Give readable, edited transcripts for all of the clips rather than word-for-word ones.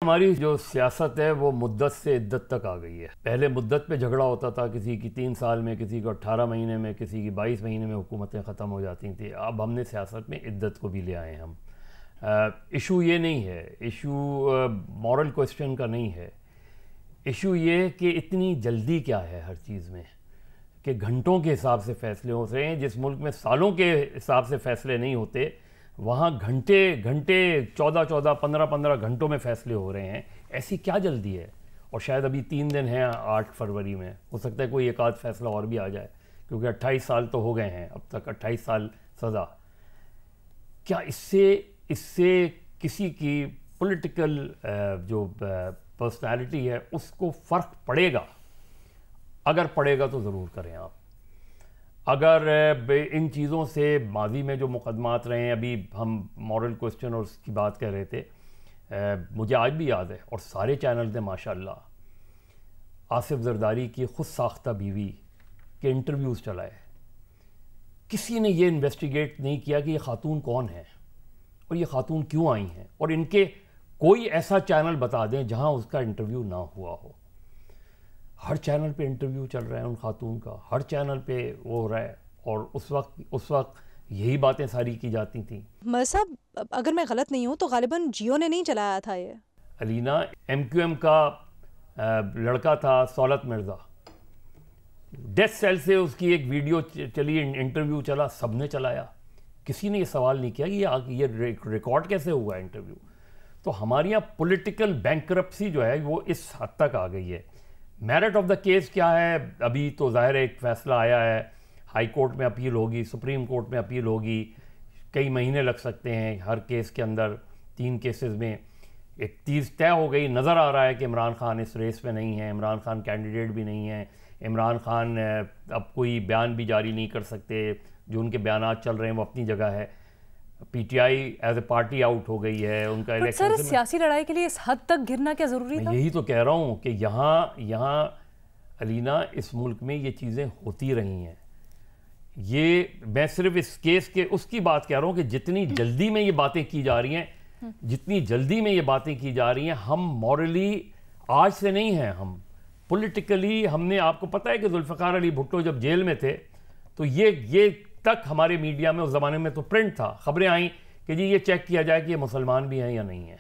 ہماری جو سیاست ہے وہ مدت سے عدت تک آ گئی ہے۔ پہلے مدت پہ جھگڑا ہوتا تھا، کسی کی 3 سال میں، کسی کو 18 مہینے میں، کسی کی 22 مہینے میں حکومتیں ختم ہو جاتی تھیں۔ اب ہم نے سیاست میں عدت کو بھی لے آئے ہیں ہم۔ ایشو یہ نہیں ہے، ایشو مورل کوسچن کا نہیں ہے، ایشو یہ کہ اتنی جلدی کیا ہے ہر چیز میں کہ گھنٹوں کے حساب سے فیصلے ہو رہے ہیں۔ جس ملک میں سالوں کے حساب سے فیصلے نہیں ہوتے، وہاں گھنٹے 14 15 گھنٹوں میں فیصلے ہو رہے ہیں۔ ایسی کیا جلدی ہے؟ اور شاید ابھی 3 دن ہیں 8 فروری میں، ہو سکتا ہے کوئی ایک آدھ فیصلہ اور بھی آ جائے، کیونکہ 28 سال تو ہو گئے ہیں اب تک، 28 سال سزا۔ کیا اس سے کسی کی پولیٹیکل جو پرسنالٹی ہے اس کو فرق پڑے گا؟ اگر پڑے گا تو ضرور کریں آپ۔ اگر ان چیزوں سے ماضی میں جو مقدمات رہے ہیں، ابھی ہم مورل کوسچن اور اس کی بات کر رہے تھے، مجھے آج بھی یاد ہے، اور سارے چینل نے ماشاءاللہ آصف زرداری کی خود ساختہ بیوی کے انٹرویوز چلائے۔ کسی نے یہ انویسٹیگیٹ نہیں کیا کہ یہ خاتون کون ہے اور یہ خاتون کیوں آئی ہیں، اور ان کے کوئی ایسا چینل بتا دیں جہاں اس کا انٹرویو نہ ہوا ہو۔ ہر چینل پہ انٹرویو چل رہا ہے ان خاتون کا، ہر چینل پہ وہ ہو رہا ہے، اور اس وقت یہی باتیں ساری کی جاتی تھیں۔ مر صاحب اگر میں غلط نہیں ہوں تو غالباً جیو نے نہیں چلایا تھا یہ۔ علینا MQM کا لڑکا تھا سولت مرزا، ڈیتھ سیل سے اس کی ایک ویڈیو چلی، انٹرویو چلا، سب نے چلایا، کسی نے یہ سوال نہیں کیا کہ یہ ریکارڈ کیسے ہوا انٹرویو۔ تو ہمارے یہاں پولیٹیکل بینکرپسی جو ہے وہ اس حد تک آ گئی ہے۔ میرٹ آف دا کیس کیا ہے؟ ابھی تو ظاہر ایک فیصلہ آیا ہے، ہائی کورٹ میں اپیل ہوگی، سپریم کورٹ میں اپیل ہوگی، کئی مہینے لگ سکتے ہیں ہر کیس کے اندر۔ 3 کیسز میں ایک چیز طے ہو گئی، نظر آ رہا ہے کہ عمران خان اس ریس میں نہیں ہے، عمران خان کینڈیڈیٹ بھی نہیں ہے، عمران خان اب کوئی بیان بھی جاری نہیں کر سکتے، جو ان کے بیانات چل رہے ہیں وہ اپنی جگہ ہے۔ PTI as a party out ہو گئی ہے، ان کا الیکشن سر سیاسی لڑائی کے لیے اس حد تک گرنا کیا ضروری تھا؟ میں یہی تو کہہ رہا ہوں کہ یہاں علینا اس ملک میں یہ چیزیں ہوتی رہی ہیں۔ یہ میں صرف اس کیس کے اس کی بات کہہ رہا ہوں کہ جتنی جلدی میں یہ باتیں کی جا رہی ہیں، ہم مورلی آج سے نہیں ہیں، ہم پولیٹیکلی، ہم نے، آپ کو پتہ ہے کہ ذوالفقار علی بھٹو جب جیل میں تھے تو یہ تک ہمارے میڈیا میں اس زمانے میں تو پرنٹ تھا، خبریں آئیں کہ جی یہ چیک کیا جائے کہ یہ مسلمان بھی ہیں یا نہیں ہیں۔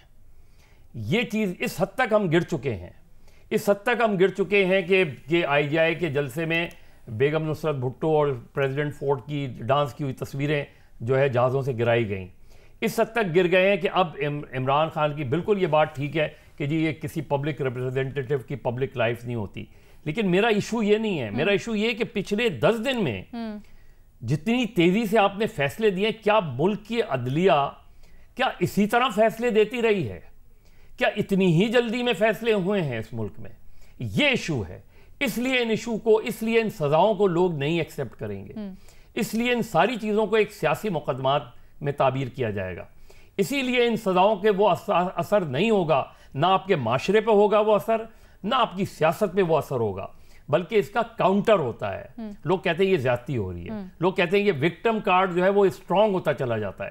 یہ چیز اس حد تک ہم گر چکے ہیں کہ IGI کے جلسے میں بیگم نصرت بھٹو اور پریزیڈنٹ فورڈ کی ڈانس کی ہوئی تصویریں جو ہے جہازوں سے گرائی گئیں۔ اس حد تک گر گئے ہیں کہ اب عمران خان کی بالکل یہ بات ٹھیک ہے کہ جی یہ کسی پبلک ریپریزنٹیٹیو کی پبلک لائف نہیں ہوتی، لیکن میرا ایشو یہ نہیں ہے۔ میرا ایشو یہ کہ پچھلے 10 دن میں جتنی تیزی سے آپ نے فیصلے دیے، کیا ملک کی عدلیہ کیا اسی طرح فیصلے دیتی رہی ہے؟ کیا اتنی ہی جلدی میں فیصلے ہوئے ہیں اس ملک میں؟ یہ ایشو ہے۔ اس لیے ان سزاؤں کو لوگ نہیں ایکسیپٹ کریں گے، اس لیے ان ساری چیزوں کو ایک سیاسی مقدمات میں تعبیر کیا جائے گا۔ اسی لیے ان سزاؤں کے وہ اثر نہیں ہوگا، نہ آپ کے معاشرے پہ ہوگا وہ اثر، نہ آپ کی سیاست پہ وہ اثر ہوگا، بلکہ اس کا کاؤنٹر ہوتا ہے۔ لوگ کہتے ہیں یہ زیادتی ہو رہی ہے، لوگ کہتے ہیں یہ وکٹم کارڈ جو ہے وہ اسٹرانگ ہوتا چلا جاتا ہے۔